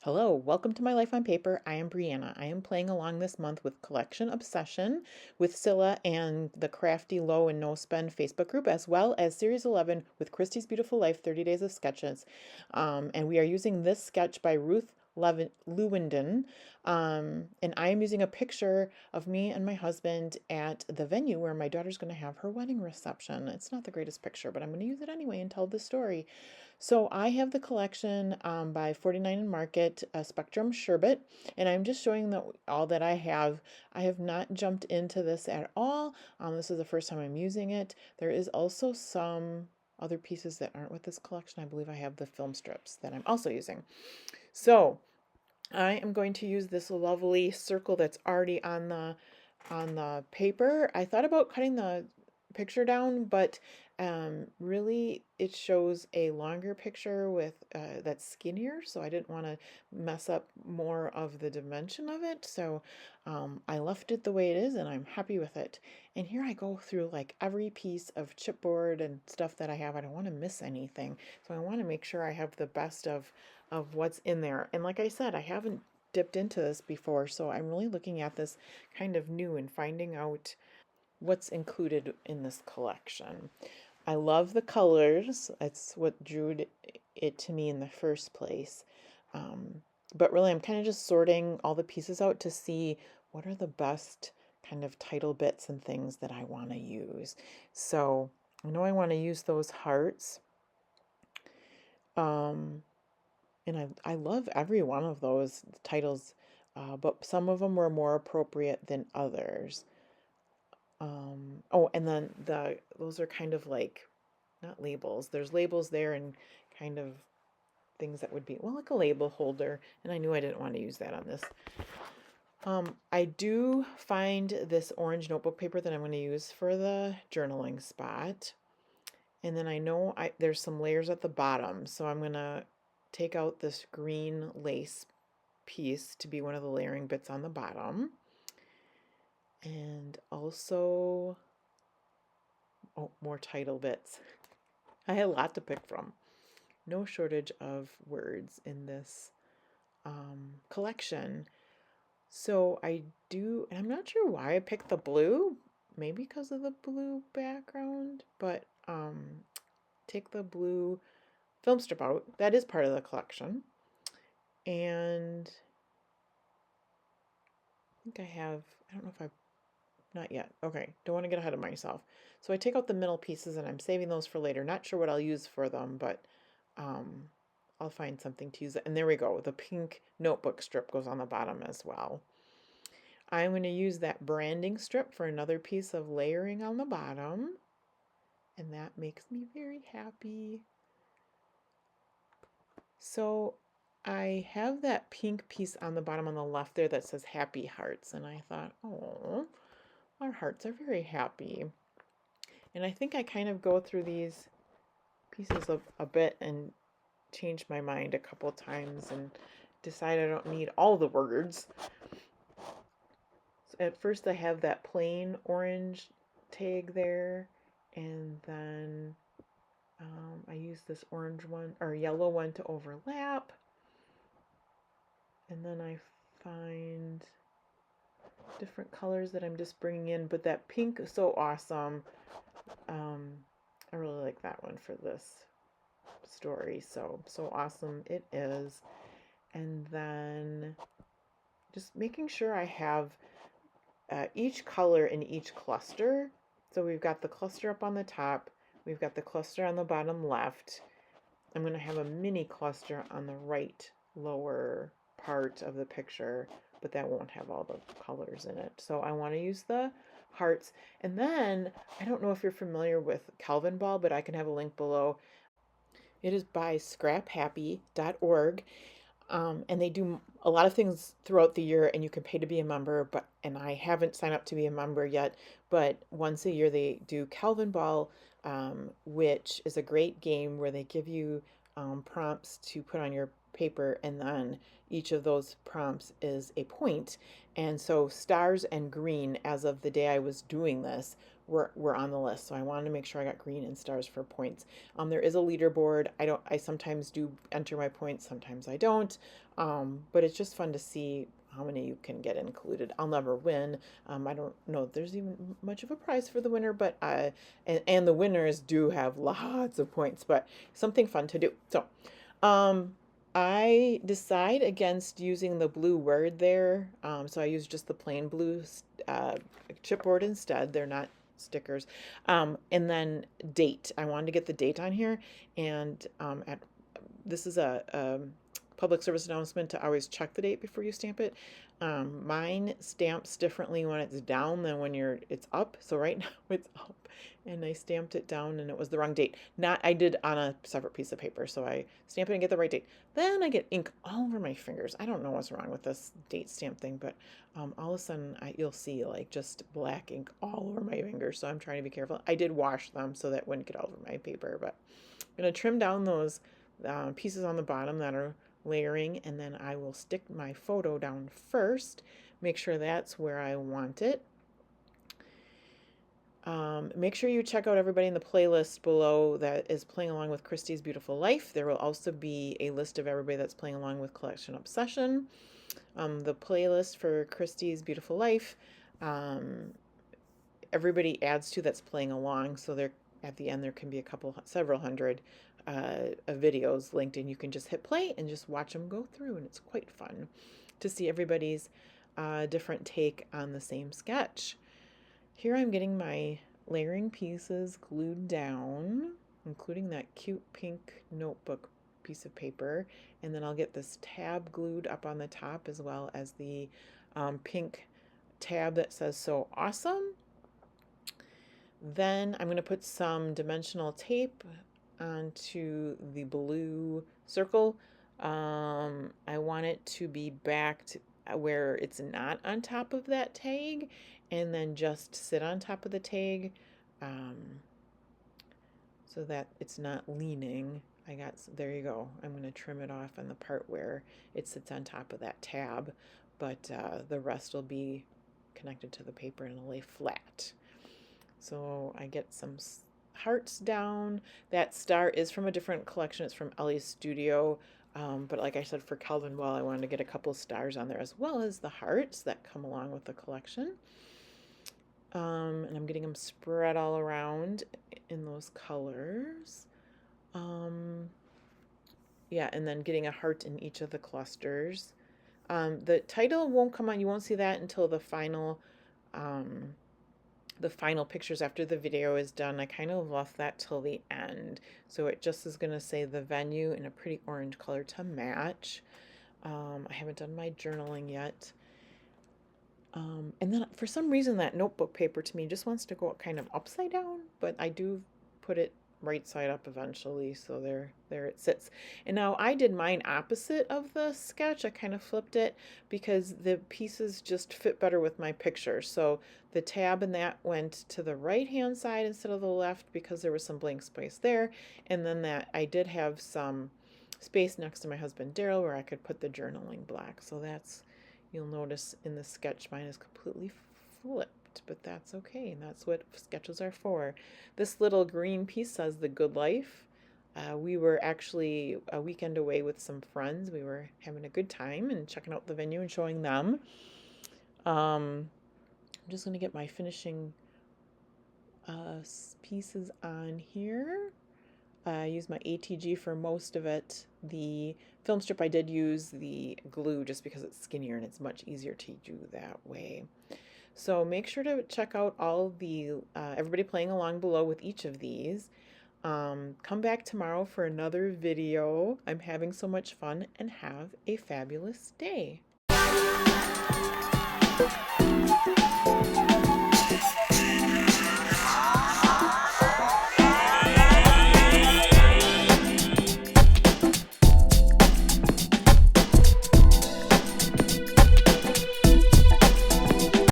Hello, welcome to My Life on Paper. I am Brianna. I am playing along this month with Collection Obsession with Scylla and the Crafty Low and No Spend Facebook group, as well as Series 11 with Christy's Beautiful Life 30 Days of Sketches. And we are using this sketch by Ruth Lewendon. And I am using a picture of me and my husband at the venue where my daughter's going to have her wedding reception. It's not the greatest picture, but I'm going to use it anyway and tell the story. So I have the collection by 49 and Market, Spectrum Sherbet, and I'm just showing all that I have. I have not jumped into this at all. This is the first time I'm using it. There is also some other pieces that aren't with this collection. I believe I have the film strips that I'm also using. So I am going to use this lovely circle that's already on the paper. I thought about cutting the picture down, but really it shows a longer picture with that's skinnier, so I didn't want to mess up more of the dimension of it. So I left it the way it is, and I'm happy with it. And here I go through like every piece of chipboard and stuff that I have. I don't want to miss anything, so I want to make sure I have the best of what's in there. And like I said, I haven't dipped into this before, so I'm really looking at this kind of new and finding out what's included in this collection. I love the colors. It's what drew it to me in the first place. But really, I'm kind of just sorting all the pieces out to see what are the best kind of title bits and things that I want to use. So I know I want to use those hearts. And I love every one of those titles, but some of them were more appropriate than others. Oh, and then those are kind of like, not labels. There's labels there and kind of things that would be, well, like a label holder. And I knew I didn't want to use that on this. I do find this orange notebook paper that I'm going to use for the journaling spot. And then I know there's some layers at the bottom. So I'm going to take out this green lace piece to be one of the layering bits on the bottom. And also, oh, more title bits. I had a lot to pick from. No shortage of words in this collection. So I do, and I'm not sure why I picked the blue. Maybe because of the blue background, but take the blue film strip out. That is part of the collection. And I think I don't know if not yet. Okay, don't want to get ahead of myself. So I take out the middle pieces and I'm saving those for later. Not sure what I'll use for them, but I'll find something to use. And there we go. The pink notebook strip goes on the bottom as well. I'm going to use that branding strip for another piece of layering on the bottom. And that makes me very happy. So I have that pink piece on the bottom on the left there that says happy hearts. And I thought, oh, our hearts are very happy. And I think I kind of go through these pieces a bit and change my mind a couple times and decide I don't need all the words. So at first I have that plain orange tag there, and then I use this orange one or yellow one to overlap, and then I find different colors that I'm just bringing in, but that pink is so awesome. I really like that one for this story, so awesome it is. And then just making sure I have each color in each cluster. So we've got the cluster up on the top, we've got the cluster on the bottom left. I'm going to have a mini cluster on the right lower part of the picture, but that won't have all the colors in it. So I want to use the hearts. And then, I don't know if you're familiar with Calvinball, but I can have a link below. It is by scraphappy.org. And they do a lot of things throughout the year, and you can pay to be a member, and I haven't signed up to be a member yet, but once a year they do Calvinball, which is a great game where they give you prompts to put on your paper, and then each of those prompts is a point. And so stars and green, as of the day I was doing this, were on the list. So I wanted to make sure I got green and stars for points. There is a leaderboard. I sometimes do enter my points, sometimes I don't. But it's just fun to see how many you can get included. I'll never win. I don't know if there's even much of a prize for the winner, but and the winners do have lots of points, but something fun to do. So I decide against using the blue word there. So I use just the plain blue chipboard instead. They're not stickers. And then date. I wanted to get the date on here, and this is a public service announcement to always check the date before you stamp it. Mine stamps differently when it's down than when it's up. So right now it's up, and I stamped it down and it was the wrong date. I did on a separate piece of paper. So I stamp it and get the right date. Then I get ink all over my fingers. I don't know what's wrong with this date stamp thing, but all of a sudden you'll see like just black ink all over my fingers. So I'm trying to be careful. I did wash them so that it wouldn't get all over my paper, but I'm going to trim down those pieces on the bottom that are layering, and then I will stick my photo down first, make sure that's where I want it. Make sure you check out everybody in the playlist below that is playing along with Christy's Beautiful Life. There will also be a list of everybody that's playing along with Collection Obsession. The playlist for Christy's Beautiful Life, everybody adds to that's playing along, so there at the end there can be several hundred videos linked, and you can just hit play and just watch them go through, and it's quite fun to see everybody's different take on the same sketch. Here I'm getting my layering pieces glued down, including that cute pink notebook piece of paper, and then I'll get this tab glued up on the top, as well as the pink tab that says "So Awesome." Then I'm going to put some dimensional tape onto the blue circle. I want it to be backed where it's not on top of that tag, and then just sit on top of the tag so that it's not leaning. There you go. I'm going to trim it off on the part where it sits on top of that tab, but the rest will be connected to the paper and it'll lay flat. So I get some hearts down. That star is from a different collection. It's from Ellie's Studio. But like I said, for Calvinball, I wanted to get a couple stars on there, as well as the hearts that come along with the collection. And I'm getting them spread all around in those colors. Yeah, and then getting a heart in each of the clusters. The title won't come on. You won't see that until the final pictures after the video is done. I kind of left that till the end, so it just is going to say the venue in a pretty orange color to match. I haven't done my journaling yet. And then for some reason that notebook paper to me just wants to go kind of upside down, but I do put it right side up eventually, so there it sits. And now I did mine opposite of the sketch. I kind of flipped it because the pieces just fit better with my picture. So the tab and that went to the right hand side instead of the left because there was some blank space there, and then that I did have some space next to my husband Daryl where I could put the journaling block. So that's, you'll notice in the sketch mine is completely flipped, but that's okay, and that's what sketches are for. This little green piece says The Good Life. We were actually a weekend away with some friends. We were having a good time and checking out the venue and showing them. I'm just going to get my finishing pieces on here. I used my ATG for most of it. The film strip, I did use the glue just because it's skinnier and it's much easier to do that way. So make sure to check out all the everybody playing along below with each of these. Come back tomorrow for another video. I'm having so much fun, and have a fabulous day.